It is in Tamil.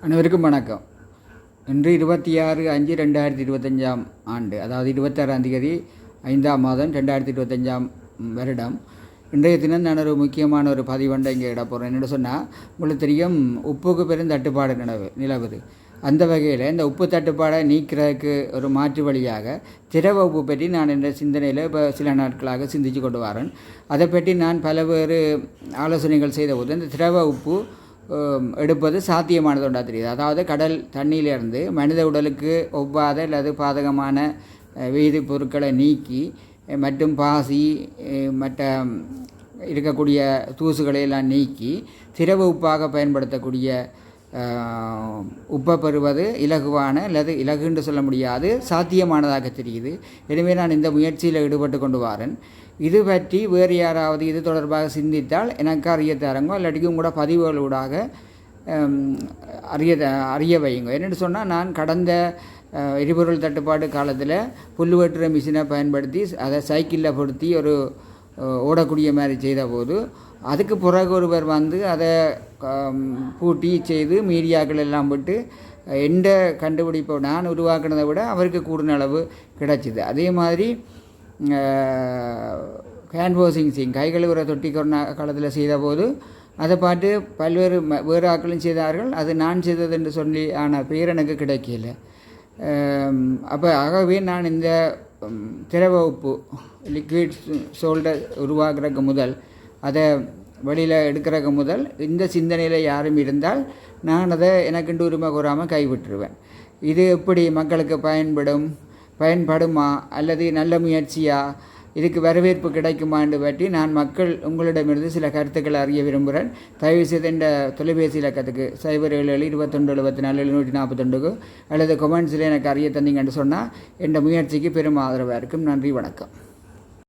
அனைவருக்கும் வணக்கம். இன்று 26/5/2025 ஆண்டு, அதாவது 26ஆம் தேதி 5ஆம் மாதம் 2025 வருடம். இன்றைய தினம் நான் ஒரு முக்கியமான ஒரு பதிவண்டை இங்கே இட போகிறேன். என்னென்னு சொன்னால், உங்களுக்கு தெரியும், உப்புக்கு பெரும் தட்டுப்பாடு நிலவுது. அந்த வகையில் இந்த உப்பு தட்டுப்பாடை நீக்கிறதுக்கு ஒரு மாற்று வழியாக திரவ உப்பு பற்றி நான் என்ற சிந்தனையில் இப்போ சில நாட்களாக சிந்தித்து கொண்டு வரேன். அதை பற்றி நான் பல்வேறு ஆலோசனைகள் செய்தபோது இந்த திரவ உப்பு எடுப்பது சாத்தியமானது ஒன்றா தெரியுது. அதாவது கடல் தண்ணியிலிருந்து மனித உடலுக்கு ஒவ்வாத அல்லது பாதகமான வேதிப் பொருட்களை நீக்கி மற்றும் பாசி மற்ற இருக்கக்கூடிய தூசுகளை எல்லாம் நீக்கி திரவ உப்பாக பயன்படுத்தக்கூடிய உப்பை பெறுவது இலகுவான அல்லது இலகுன்னு சொல்ல முடியாது, சாத்தியமானதாக தெரியுது. எனவே நான் இந்த முயற்சியில் ஈடுபட்டு கொண்டு வரேன். இது பற்றி வேறு யாராவது இது தொடர்பாக சிந்தித்தால் எனக்கு அறிய தரங்கோ, இல்லாட்டிக்கும் கூட பதிவுகளூடாக அறிய வையுங்க. என்னென்னு சொன்னால், நான் கடந்த எரிபொருள் தட்டுப்பாடு காலத்தில் புல் வெட்டுற மிஷினை பயன்படுத்தி அதை சைக்கிளில் பொருத்தி ஒரு ஓடக்கூடிய மாதிரி செய்தபோது அதுக்கு பிறகு ஒருவர் வந்து அதை பூட்டி செய்து மீடியாக்கள் எல்லாம் விட்டு எந்த கண்டுபிடிப்பை நான் உருவாக்கினதை விட அவருக்கு கூடுன அளவு கிடச்சிது. அதே மாதிரி ஹேண்ட் வாஷிங் கை கழுவுற தொட்டி கொரோனா காலத்தில் செய்தபோது அதை பார்த்து பல்வேறு வேறு ஆட்களும் செய்தார்கள். அது நான் செய்தது என்று சொல்லி ஆனால் பேர் எனக்கு கிடைக்கல. அப்போ ஆகவே நான் இந்த திரவ உப்பு லிக்விட் சோல்டர் உருவாக்குறதுக்கு முதல், அதை வெளியில் எடுக்கிறதுக்கு முதல் இந்த சிந்தனையில் யாரும் இருந்தால் நான் அதை எனக்குண்டு உரிமை கூறாமல் கைவிட்டுருவேன். இது எப்படி மக்களுக்கு பயன்படுமா அல்லது நல்ல முயற்சியா, இதுக்கு வரவேற்பு கிடைக்குமான்னு பற்றி நான் உங்களிடமிருந்து சில கருத்துக்களை அறிய விரும்புகிறேன். தயவுசெய்து இந்த தொலைபேசி இலக்கத்துக்கு 077274 அல்லது கொமெண்ட்ஸில் எனக்கு அறிய தந்தீங்கன்னு சொன்னால் என் முயற்சிக்கு பெரும் ஆதரவாக இருக்கும். நன்றி, வணக்கம்.